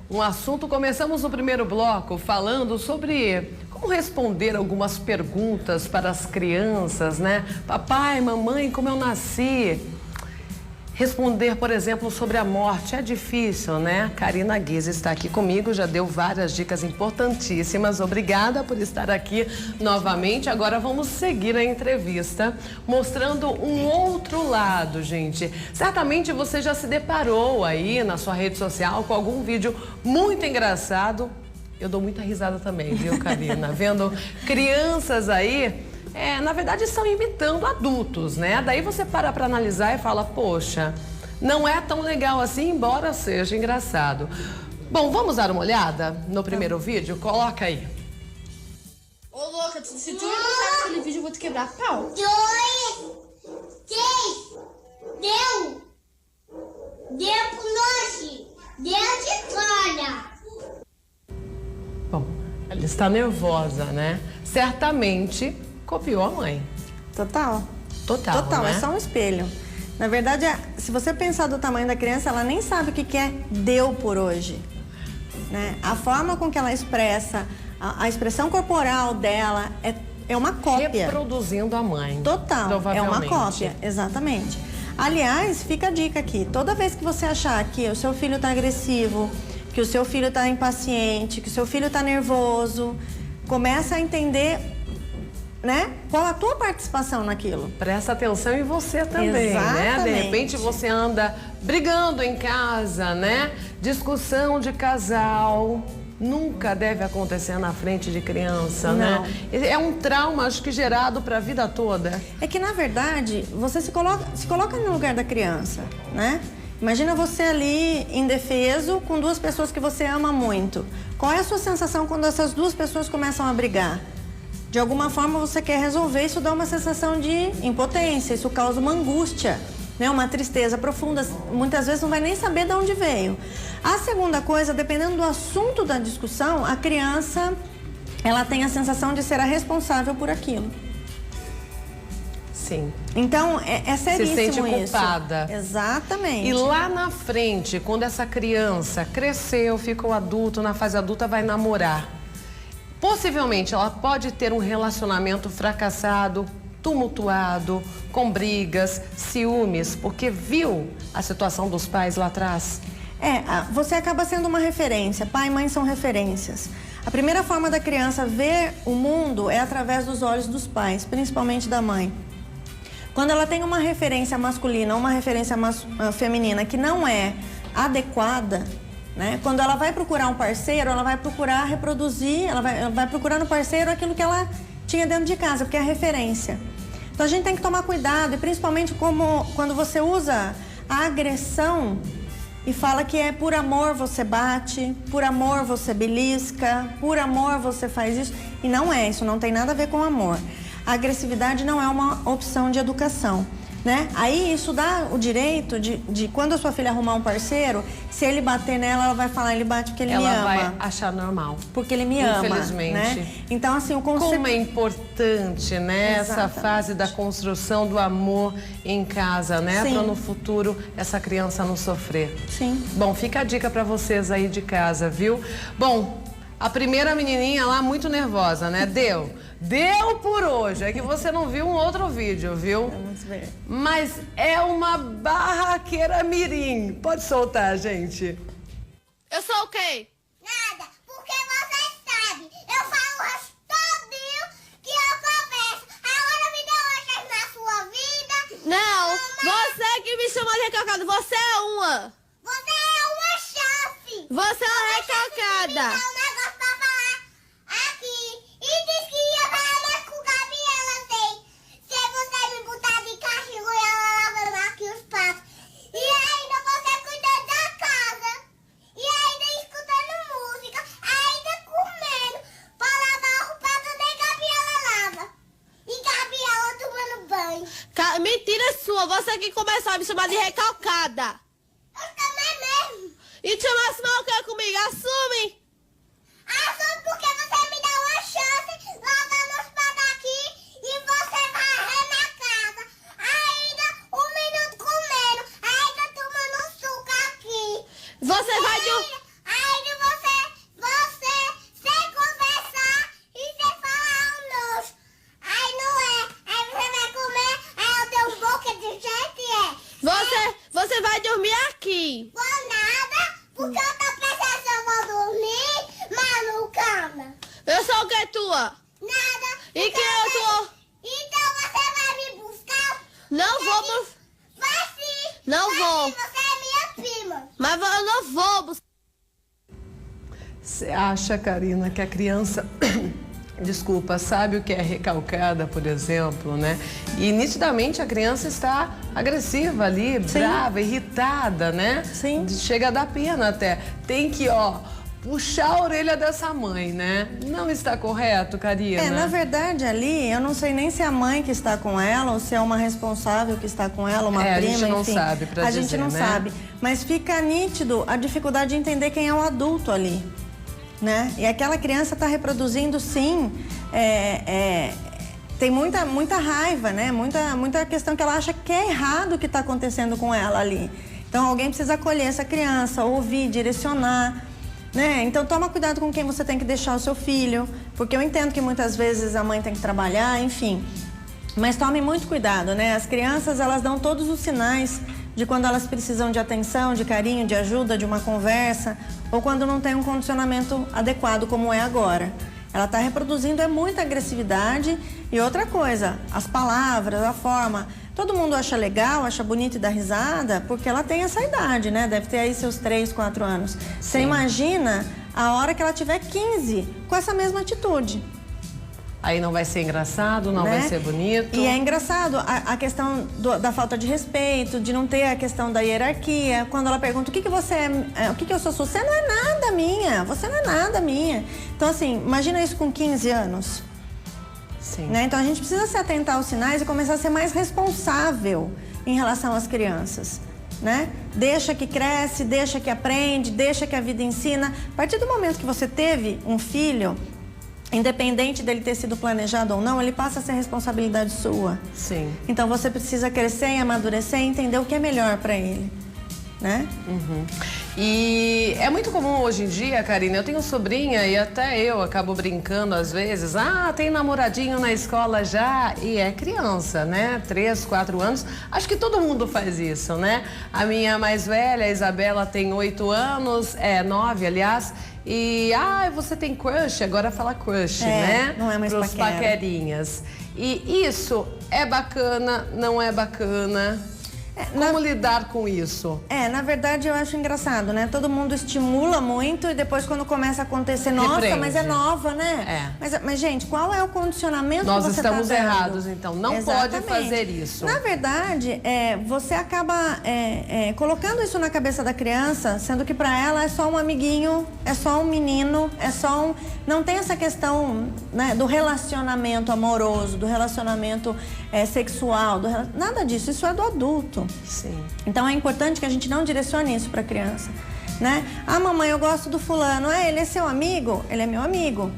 Um assunto, começamos no primeiro bloco falando sobre como responder algumas perguntas para as crianças, né? Papai, mamãe, como eu nasci? Responder, por exemplo, sobre a morte é difícil, né? Karina Guise está aqui comigo, já deu várias dicas importantíssimas. Obrigada por estar aqui novamente. Agora vamos seguir a entrevista mostrando um outro lado, gente. Certamente você já se deparou aí na sua rede social com algum vídeo muito engraçado. Eu dou muita risada também, viu, Karina? Vendo crianças aí... na verdade, estão imitando adultos, né? Daí você para analisar e fala, poxa, não é tão legal assim, embora seja engraçado. Bom, vamos dar uma olhada no primeiro vídeo? Coloca aí. Ô, louca, se tu não mostrar aquele vídeo, eu vou te quebrar pau. 2, 3, deu pro lanche, deu de glória. Bom, ela está nervosa, né? Certamente... copiou a mãe. Total, né? É só um espelho. Na verdade, se você pensar do tamanho da criança, ela nem sabe o que é deu por hoje, né? A forma com que ela expressa, a expressão corporal dela é uma cópia. Reproduzindo a mãe. Total, é uma cópia, exatamente. Aliás, fica a dica aqui, toda vez que você achar que o seu filho está agressivo, que o seu filho está impaciente, que o seu filho está nervoso, começa a entender... né? Qual a tua participação naquilo? Presta atenção em você também, né? De repente você anda brigando em casa, né? Discussão de casal. Nunca deve acontecer na frente de criança, né? É um trauma, acho que gerado para a vida toda. É que, na verdade, você se coloca no lugar da criança, né? Imagina você ali, indefeso, com duas pessoas que você ama muito. Qual é a sua sensação quando essas duas pessoas começam a brigar? De alguma forma você quer resolver, isso dá uma sensação de impotência, isso causa uma angústia, né? Uma tristeza profunda, muitas vezes não vai nem saber de onde veio. A segunda coisa, dependendo do assunto da discussão, a criança, ela tem a sensação de ser a responsável por aquilo. Sim. Então, é seríssimo isso. Se sente culpada. Exatamente. E lá na frente, quando essa criança cresceu, ficou adulto, na fase adulta vai namorar. Possivelmente ela pode ter um relacionamento fracassado, tumultuado, com brigas, ciúmes, porque viu a situação dos pais lá atrás. Você acaba sendo uma referência. Pai e mãe são referências. A primeira forma da criança ver o mundo é através dos olhos dos pais, principalmente da mãe. Quando ela tem uma referência masculina ou uma referência feminina que não é adequada, né? Quando ela vai procurar um parceiro, ela vai procurar reproduzir, ela vai procurar no parceiro aquilo que ela tinha dentro de casa, porque é a referência. Então a gente tem que tomar cuidado, e principalmente quando você usa a agressão e fala que é por amor você bate, por amor você belisca, por amor você faz isso. E não é, isso não tem nada a ver com amor. A agressividade não é uma opção de educação, né? Aí isso dá o direito de quando a sua filha arrumar um parceiro, se ele bater nela, ela vai falar, ele bate porque ele me ama. Ela vai achar normal. Porque ele me ama, infelizmente. Né? Então, assim, o conceito... Como é importante, né? Essa fase da construção do amor em casa, né? Para no futuro essa criança não sofrer. Sim. Bom, fica a dica para vocês aí de casa, viu? Bom, a primeira menininha lá muito nervosa, né? Deu por hoje. É que você não viu um outro vídeo, viu? Vamos ver. Mas é uma barraqueira mirim. Pode soltar, gente. Eu sou o quê? Nada, porque você sabe. Eu falo todinho que eu converso. Agora de recalcada, você é uma. Você é uma chefe. Você é uma recalcada. Me dá um negócio pra falar aqui. E diz que ia falar mais com Gabriela, sei. Se você me botar de cachorro e ela lavando aqui os pratos. E ainda você cuidando da casa. E ainda escutando música. Ainda comendo. Pra lavar o prato de Gabriela lava. E Gabriela tomando banho. Mentira sua, você que começou a me chamar de recalcada. Eu também mesmo. E te chamasse mal o que comigo? Assume. Assume porque você me dá uma chance lavando os pratos aqui e você varrendo a casa. Ainda 1 minuto comendo, ainda tomando um suco aqui. Você vai de... Ainda você sem conversar e sem falar um nojo. Aí não é. Aí você vai comer, aí eu tenho boca de gente, Você vai dormir aqui. Vou nada, porque eu tô pensando se eu vou dormir, malucana. Eu sou o que tua? Nada. E quem eu tô? Então você vai me buscar? Não vou. Vai sim. Não vai vou. Sim, você é minha prima. Mas eu não vou buscar. Você acha, Karina, que a criança... Desculpa, sabe o que é recalcada, por exemplo, né? E nitidamente a criança está agressiva ali, brava, irritada, né? Sim. Chega a dar pena até. Tem que, puxar a orelha dessa mãe, né? Não está correto, Karina? Na verdade, ali, eu não sei nem se é a mãe que está com ela ou se é uma responsável que está com ela, uma prima, a gente não enfim. sabe pra dizer, A gente não né? sabe. Mas fica nítido a dificuldade de entender quem é o adulto ali, né? E aquela criança está reproduzindo, sim, tem muita raiva, né? Muita questão que ela acha que é errado o que está acontecendo com ela ali. Então, alguém precisa acolher essa criança, ouvir, direcionar, né? Então, toma cuidado com quem você tem que deixar o seu filho, porque eu entendo que muitas vezes a mãe tem que trabalhar, enfim. Mas tome muito cuidado, né? As crianças, elas dão todos os sinais de quando elas precisam de atenção, de carinho, de ajuda, de uma conversa, ou quando não tem um condicionamento adequado, como é agora. Ela está reproduzindo muita agressividade. E outra coisa, as palavras, a forma. Todo mundo acha legal, acha bonito e dá risada, porque ela tem essa idade, né? Deve ter aí seus 3, 4 anos. Você imagina a hora que ela tiver 15 com essa mesma atitude. Aí não vai ser engraçado, não vai ser bonito. E é engraçado a questão da falta de respeito, de não ter a questão da hierarquia. Quando ela pergunta o que você é, o que eu sou, você não é nada minha, você não é nada minha. Então, assim, imagina isso com 15 anos. Sim. Né? Então, a gente precisa se atentar aos sinais e começar a ser mais responsável em relação às crianças. Né? Deixa que cresce, deixa que aprende, deixa que a vida ensina. A partir do momento que você teve um filho, independente dele ter sido planejado ou não, ele passa a ser responsabilidade sua. Sim. Então você precisa crescer e amadurecer e entender o que é melhor para ele, né? Uhum. E é muito comum hoje em dia, Karina, eu tenho sobrinha e até eu acabo brincando às vezes, tem namoradinho na escola já, e é criança, né? 3, 4 anos, acho que todo mundo faz isso, né? A minha mais velha, a Isabela, tem 8 anos, 9, aliás, e, você tem crush, agora fala crush, né? Não é mais pros paquerinhas. E isso é bacana, não é bacana? Como lidar com isso? Na verdade, eu acho engraçado, né? Todo mundo estimula muito e depois quando começa a acontecer, nossa, repreende. mas é nova, né? Mas, gente, qual é o condicionamento Nós que você estamos tá dando? errados, então. Não pode fazer isso. Na verdade, você acaba colocando isso na cabeça da criança, sendo que para ela é só um amiguinho, é só um menino, não tem essa questão, né, do relacionamento amoroso, do relacionamento sexual, nada disso. Isso é do adulto. Sim. Então é importante que a gente não direcione isso para a criança, né? Mamãe, eu gosto do fulano. Ele é seu amigo? Ele é meu amigo.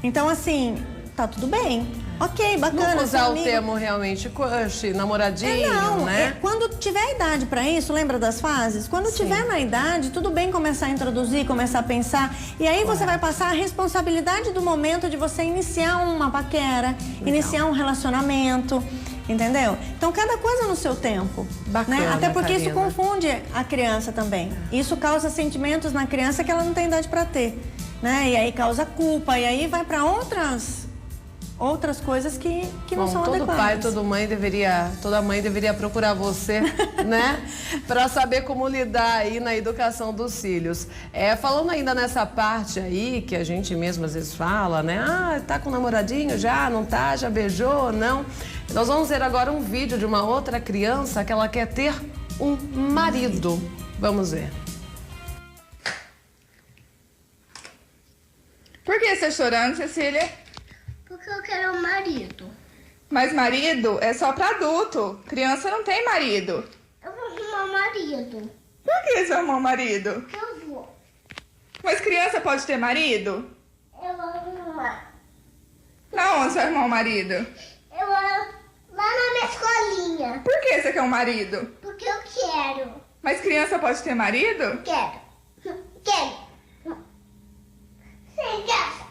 Então, assim, tá tudo bem. Ok, bacana. Não usar o termo realmente crush, namoradinho, né? Quando tiver a idade para isso, lembra das fases? Quando tiver na idade, tudo bem começar a introduzir, começar a pensar. E aí você vai passar a responsabilidade do momento de você iniciar uma paquera, iniciar um relacionamento. Entendeu? Então, cada coisa no seu tempo. Bacana, né? Até porque Karina. isso confunde a criança também. Isso causa sentimentos na criança que ela não tem idade para ter. Né? E aí causa culpa, e aí vai para outras outras coisas que não são todo adequadas. pai, toda mãe deveria procurar você, né? Para saber como lidar aí na educação dos filhos. Falando ainda nessa parte aí, que a gente mesmo às vezes fala, né? Ah, tá com um namoradinho já? Não tá? Já beijou? Não? Nós vamos ver agora um vídeo de uma outra criança que ela quer ter um marido. Vamos ver. Por que você está chorando, Cecília? Porque eu quero um marido. Mas marido é só para adulto. Criança não tem marido. Eu vou arrumar um marido. Por que você vai arrumar um marido? Eu vou. Mas criança pode ter marido? Eu vou arrumar. Na onde você vai arrumar um marido? Eu vou lá na minha escolinha. Por que você quer um marido? Porque eu quero. Mas criança pode ter marido? Quero. Sem graça.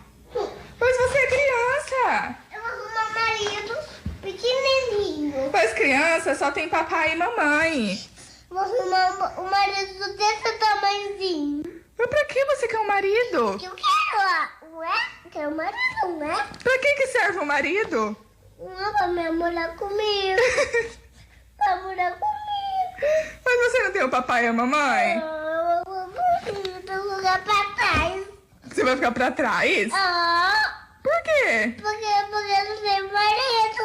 Mas você é criança. Eu vou arrumar um marido pequenininho. Mas criança só tem papai e mamãe. Vou arrumar um marido desse tamanhozinho. Mas pra que você quer um marido? Porque eu quero, ué? Eu quero um marido, ué? Pra que serve um marido? Pra me namorar comigo. Pra namorar comigo. Mas você não tem o papai e a mamãe? Eu vou ficar pra trás. Você vai ficar pra trás? Por quê? Porque eu não tenho marido.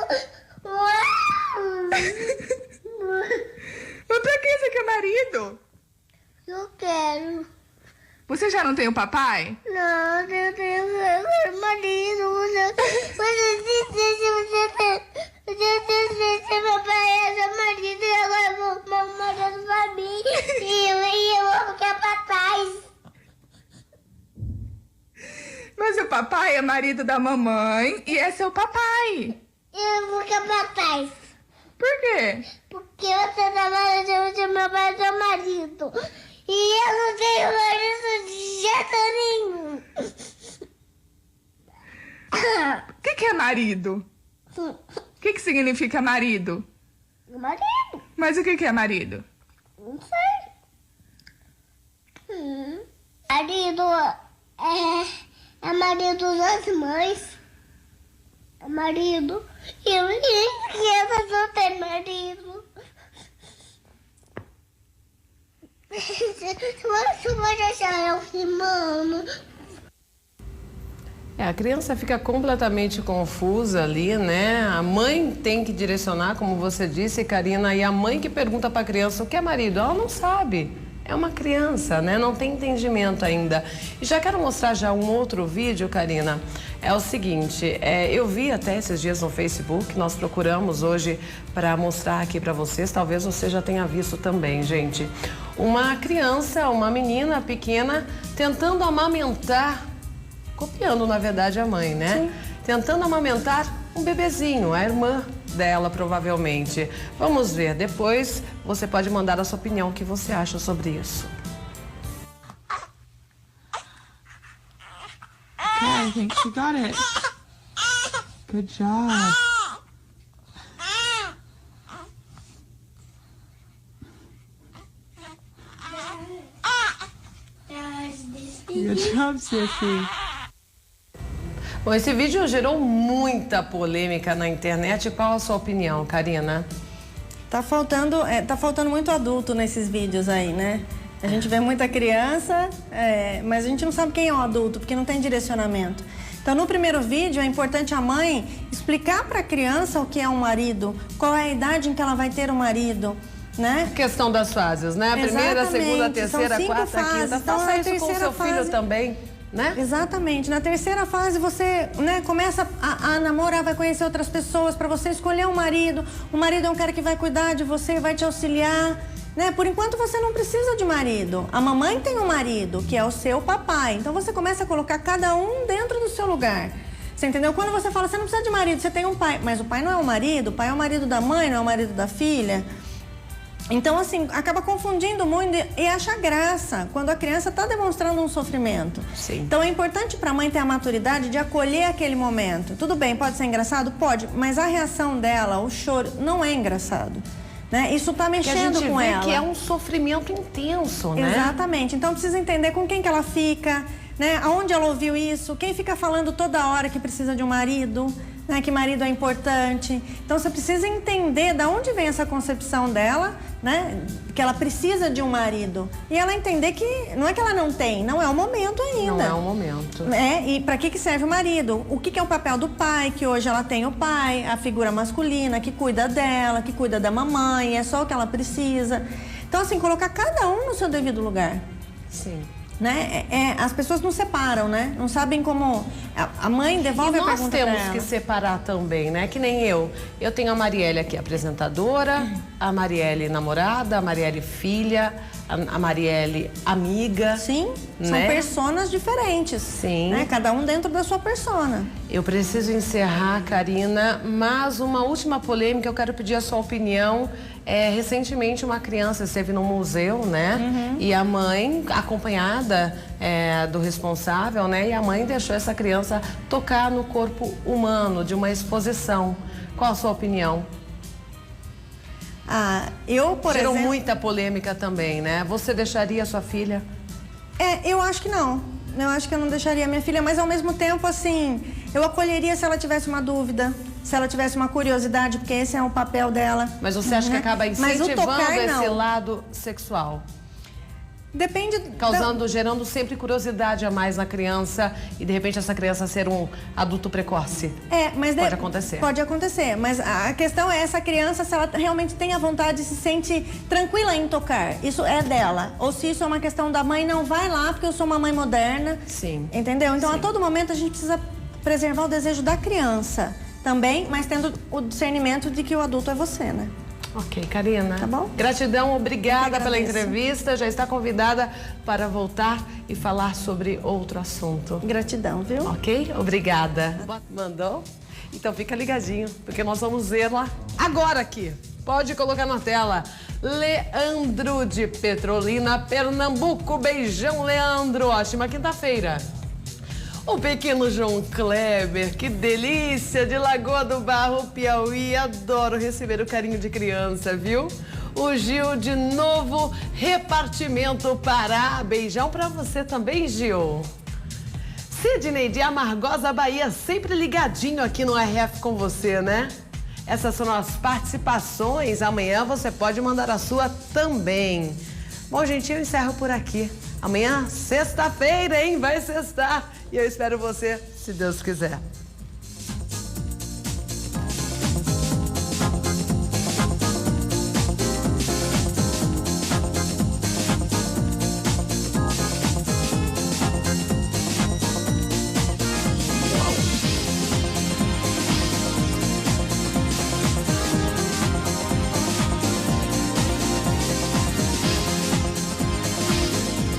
Mas pra que você quer marido? Eu quero. Você já não tem o papai? Não, eu tenho marido. Se meu pai é seu marido, e agora eu vou arrumar um marido pra mim. E eu vou ficar pra trás. Mas o papai é marido da mamãe e é seu papai. Eu vou ficar pra trás. Por quê? Porque você tá falando que meu pai é seu marido. E eu não tenho marido de jeito nenhum. O que é marido? O que significa marido? Marido? Mas o que é marido? Não sei. Marido é marido das mães. É marido. E eu não tem marido. Você pode achar eu filmando. A criança fica completamente confusa ali, né? A mãe tem que direcionar, como você disse, Karina, e a mãe que pergunta para a criança o que é marido, ela não sabe. É uma criança, né? Não tem entendimento ainda. E já quero mostrar já um outro vídeo, Karina. É o seguinte, eu vi até esses dias no Facebook, nós procuramos hoje para mostrar aqui para vocês, talvez você já tenha visto também, gente. Uma criança, uma menina pequena, tentando amamentar, copiando na verdade a mãe, né? Sim. Tentando amamentar um bebezinho, a irmã dela provavelmente. Vamos ver, depois você pode mandar a sua opinião, o que você acha sobre isso. Okay, I think she got it. Good job. Good job, Ceci. Bom, esse vídeo gerou muita polêmica na internet. Qual a sua opinião, Karina? Tá faltando muito adulto nesses vídeos aí, né? A gente vê muita criança, mas a gente não sabe quem é o adulto, porque não tem direcionamento. Então, no primeiro vídeo, é importante a mãe explicar para a criança o que é um marido, qual é a idade em que ela vai ter um marido, né? A questão das fases, né? A primeira, a segunda, a terceira, a quarta, a quinta. Então, faça isso com o seu filho também, né? Exatamente. Na terceira fase, você, né, começa a namorar, vai conhecer outras pessoas, para você escolher um marido. O marido é um cara que vai cuidar de você, vai te auxiliar. Né? Por enquanto você não precisa de marido. A mamãe tem um marido, que é o seu papai. Então você começa a colocar cada um dentro do seu lugar. Você entendeu? Quando você fala, você não precisa de marido, você tem um pai. Mas o pai não é o marido, o pai é o marido da mãe, não é o marido da filha. Então, assim, acaba confundindo muito e acha graça quando a criança está demonstrando um sofrimento. Sim. Então é importante para a mãe ter a maturidade de acolher aquele momento. Tudo bem, pode ser engraçado? Pode, mas a reação dela, o choro, não é engraçado. Né? Isso está mexendo com ela. A gente vê que é um sofrimento intenso, né? Exatamente. Então precisa entender com quem que ela fica, né? Aonde ela ouviu isso, quem fica falando toda hora que precisa de um marido, né, que marido é importante. Então você precisa entender de onde vem essa concepção dela, né, que ela precisa de um marido. E ela entender que não é que ela não tem, não é o momento ainda. Não é o momento. E para que serve o marido? O que é o papel do pai, que hoje ela tem o pai, a figura masculina, que cuida dela, que cuida da mamãe, é só o que ela precisa. Então, assim, colocar cada um no seu devido lugar. Sim. Né? As pessoas não separam, né? Não sabem como... A mãe devolve a pergunta pra ela. Nós temos que separar também, né? Que nem eu. Eu tenho a Marielle aqui, apresentadora, a Marielle namorada, a Marielle filha, a Marielle amiga. Sim, né? São personas diferentes. Sim. Né? Cada um dentro da sua persona. Eu preciso encerrar, Karina, mas uma última polêmica, eu quero pedir a sua opinião. Recentemente uma criança esteve no museu, né? E a mãe, acompanhada do responsável, né? E a mãe deixou essa criança tocar no corpo humano de uma exposição. Qual a sua opinião? Eu, por exemplo... Gerou muita polêmica também, né? Você deixaria a sua filha? Eu acho que não. Eu acho que eu não deixaria a minha filha, mas ao mesmo tempo, assim, eu acolheria se ela tivesse uma dúvida, se ela tivesse uma curiosidade, porque esse é o papel dela. Mas você acha que acaba incentivando esse lado sexual? Depende... Gerando sempre curiosidade a mais na criança e, de repente, essa criança ser um adulto precoce. Mas pode acontecer. Pode acontecer, mas a questão é essa criança, se ela realmente tem a vontade, se sente tranquila em tocar. Isso é dela. Ou se isso é uma questão da mãe, não vai lá, porque eu sou uma mãe moderna. Sim. Entendeu? Então, a todo momento, a gente precisa preservar o desejo da criança também, mas tendo o discernimento de que o adulto é você, né? Ok, Karina. Tá bom? Gratidão, obrigada pela entrevista. Já está convidada para voltar e falar sobre outro assunto. Gratidão, viu? Ok? Obrigada. Mandou? Então fica ligadinho, porque nós vamos vê-la agora aqui. Pode colocar na tela. Leandro de Petrolina, Pernambuco. Beijão, Leandro. Ótima quinta-feira. O pequeno João Kleber, que delícia, de Lagoa do Barro, Piauí. Adoro receber o carinho de criança, viu? O Gil de Novo Repartimento Pará. Beijão pra você também, Gil. Sidney de Amargosa, Bahia, sempre ligadinho aqui no RF com você, né? Essas são as participações. Amanhã você pode mandar a sua também. Bom, gente, eu encerro por aqui. Amanhã, sexta-feira, hein? Vai sextar. E eu espero você, se Deus quiser.